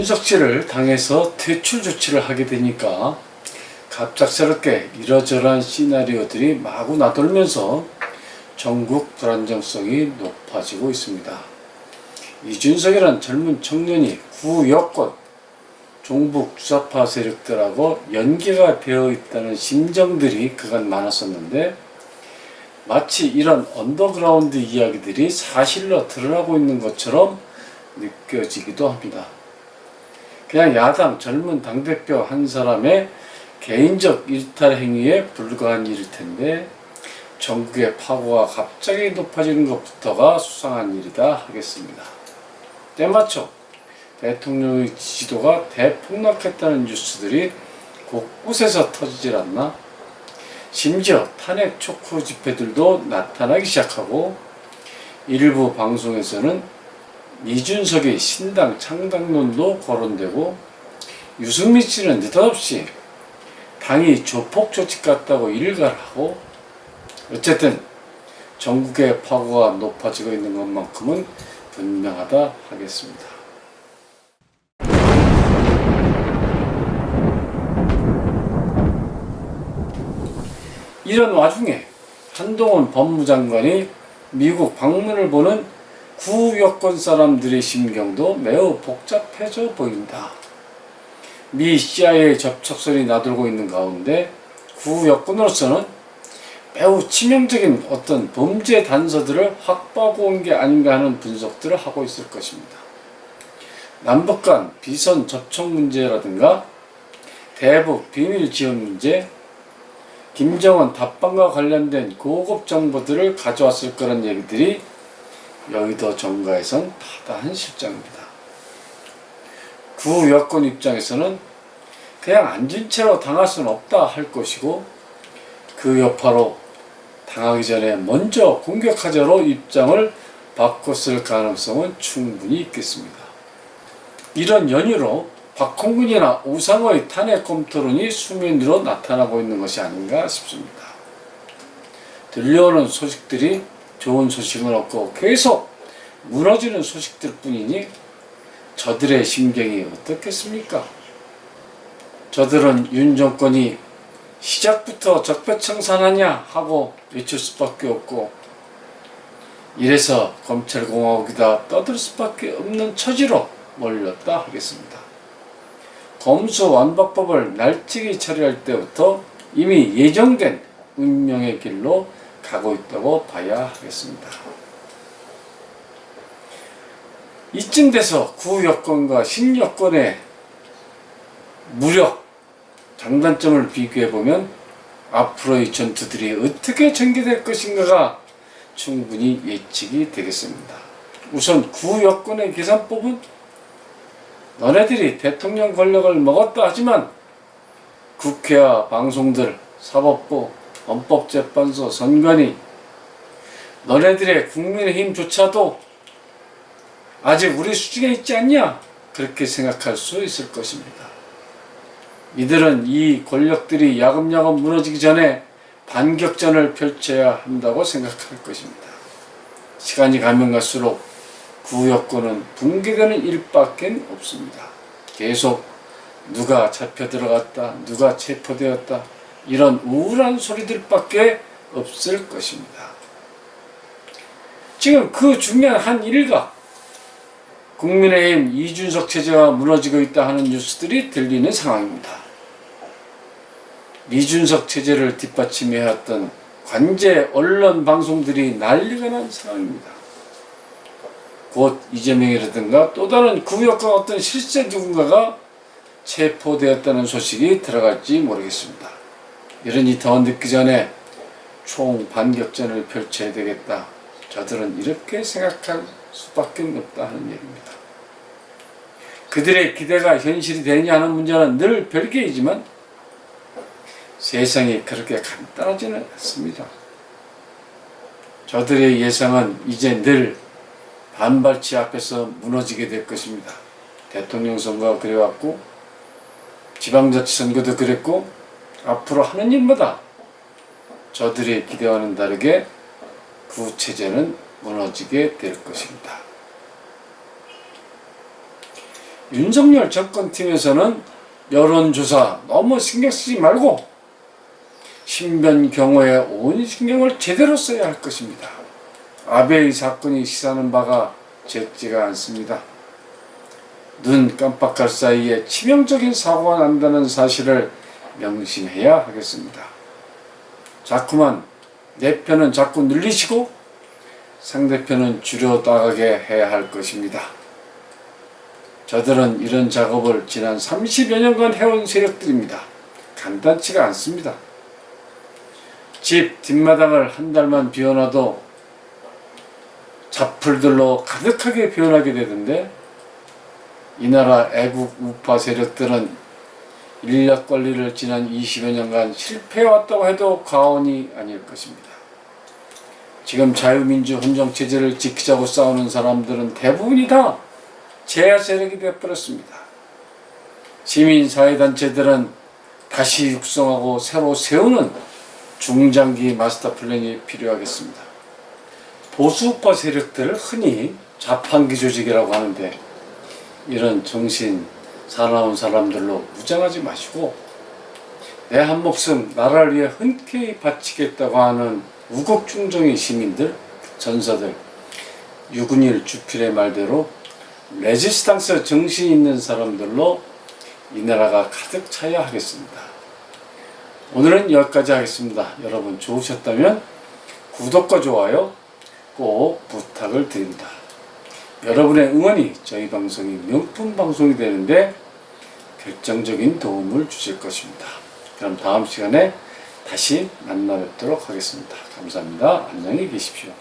이준석 씨를 당해서 퇴출 조치를 하게 되니까 갑작스럽게 이러저러한 시나리오들이 마구 나돌면서 전국 불안정성이 높아지고 있습니다. 이준석이란 젊은 청년이 구여권 종북 주사파 세력들하고 연계가 되어 있다는 심정들이 그간 많았었는데, 마치 이런 언더그라운드 이야기들이 사실로 드러나고 있는 것처럼 느껴지기도 합니다. 그냥 야당 젊은 당대표 한 사람의 개인적 일탈 행위에 불과한 일일 텐데, 전국의 파고가 갑자기 높아지는 것부터가 수상한 일이다 하겠습니다. 때마침 대통령의 지지도가 대폭락했다는 뉴스들이 곳곳에서 터지질 않나? 심지어 탄핵 촉구 집회들도 나타나기 시작하고, 일부 방송에서는 이준석의 신당 창당론도 거론되고, 유승민 씨는 느닷없이 당이 조폭 조직 같다고 일갈을 하고, 어쨌든 전국의 파고가 높아지고 있는 것만큼은 분명하다 하겠습니다. 이런 와중에 한동훈 법무장관이 미국 방문을 보는 구여권 사람들의 심경도 매우 복잡해져 보인다. 미 CIA 접촉설이 나돌고 있는 가운데 구여권으로서는 매우 치명적인 어떤 범죄 단서들을 확보하고 온 게 아닌가 하는 분석들을 하고 있을 것입니다. 남북 간 비선 접촉 문제라든가 대북 비밀 지원 문제, 김정은 답방과 관련된 고급 정보들을 가져왔을 거란 얘기들이 여의도 정가에선 타다한 실정입니다. 구 여권 입장에서는 그냥 앉은 채로 당할 수는 없다 할 것이고, 그 여파로 당하기 전에 먼저 공격하자로 입장을 바꿨을 가능성은 충분히 있겠습니다. 이런 연유로 박홍근이나 우상호의 탄핵 검토론이 수면 위로 나타나고 있는 것이 아닌가 싶습니다. 들려오는 소식들이 좋은 소식은 없고 계속 무너지는 소식들 뿐이니 저들의 심경이 어떻겠습니까? 저들은 윤 정권이 시작부터 적폐청산하냐 하고 외칠 수밖에 없고, 이래서 검찰공화국이다 떠들 수밖에 없는 처지로 몰렸다 하겠습니다. 검수완박법을 날치기 처리할 때부터 이미 예정된 운명의 길로 가고 있다고 봐야 하겠습니다. 이쯤 돼서 구여권과 신여권의 무력, 장단점을 비교해보면 앞으로의 전투들이 어떻게 전개될 것인가가 충분히 예측이 되겠습니다. 우선 구여권의 계산법은 너네들이 대통령 권력을 먹었다 하지만 국회와 방송들, 사법부, 헌법재판소, 선관위, 너네들의 국민의힘조차도 아직 우리 수준에 있지 않냐? 그렇게 생각할 수 있을 것입니다. 이들은 이 권력들이 야금야금 무너지기 전에 반격전을 펼쳐야 한다고 생각할 것입니다. 시간이 가면 갈수록 구여권은 붕괴되는 일밖에 없습니다. 계속 누가 잡혀 들어갔다, 누가 체포되었다, 이런 우울한 소리들밖에 없을 것입니다. 지금 그 중요한 한 일각, 국민의힘 이준석 체제가 무너지고 있다 하는 뉴스들이 들리는 상황입니다. 이준석 체제를 뒷받침해왔던 관제 언론 방송들이 난리가 난 상황입니다. 곧 이재명이라든가 또 다른 구여권 어떤 실세 누군가가 체포되었다는 소식이 들어갈지 모르겠습니다. 이러니 더 늦기 전에 총반격전을 펼쳐야 되겠다. 저들은 이렇게 생각할 수밖에 없다 하는 얘기입니다. 그들의 기대가 현실이 되느냐 하는 문제는 늘 별개이지만 세상이 그렇게 간단하지는 않습니다. 저들의 예상은 이제 늘 반발치 앞에서 무너지게 될 것입니다. 대통령 선거가 그래왔고, 지방자치 선거도 그랬고, 앞으로 하는 일마다 저들의 기대와는 다르게 그 체제는 무너지게 될 것입니다. 윤석열 정권팀에서는 여론조사 너무 신경 쓰지 말고 신변 경호에 온 신경을 제대로 써야 할 것입니다. 아베의 사건이 시사하는 바가 적지가 않습니다. 눈 깜빡할 사이에 치명적인 사고가 난다는 사실을 명심해야 하겠습니다. 자꾸만 내 편은 자꾸 늘리시고 상대편은 줄여나가게 해야 할 것입니다. 저들은 이런 작업을 지난 30여 년간 해온 세력들입니다. 간단치가 않습니다. 집 뒷마당을 한 달만 비워놔도 잡풀들로 가득하게 비워나게 되던데 이 나라 애국 우파 세력들은 인력 관리를 지난 20여 년간 실패해왔다고 해도 과언이 아닐 것입니다. 지금 자유민주 헌정체제를 지키자고 싸우는 사람들은 대부분이 다 제야 세력이 되어버렸습니다. 시민사회단체들은 다시 육성하고 새로 세우는 중장기 마스터 플랜이 필요하겠습니다. 보수우파 세력들을 흔히 자판기 조직이라고 하는데 이런 정신 사나운 사람들로 무장하지 마시고 내 한 목숨 나라를 위해 흔쾌히 바치겠다고 하는 우국충정의 시민들, 전사들, 유근일 주필의 말대로 레지스탕스 정신 있는 사람들로 이 나라가 가득 차야 하겠습니다. 오늘은 여기까지 하겠습니다. 여러분 좋으셨다면 구독과 좋아요 꼭 부탁을 드립니다. 여러분의 응원이 저희 방송이 명품 방송이 되는데 결정적인 도움을 주실 것입니다. 그럼 다음 시간에 다시 만나 뵙도록 하겠습니다. 감사합니다. 안녕히 계십시오.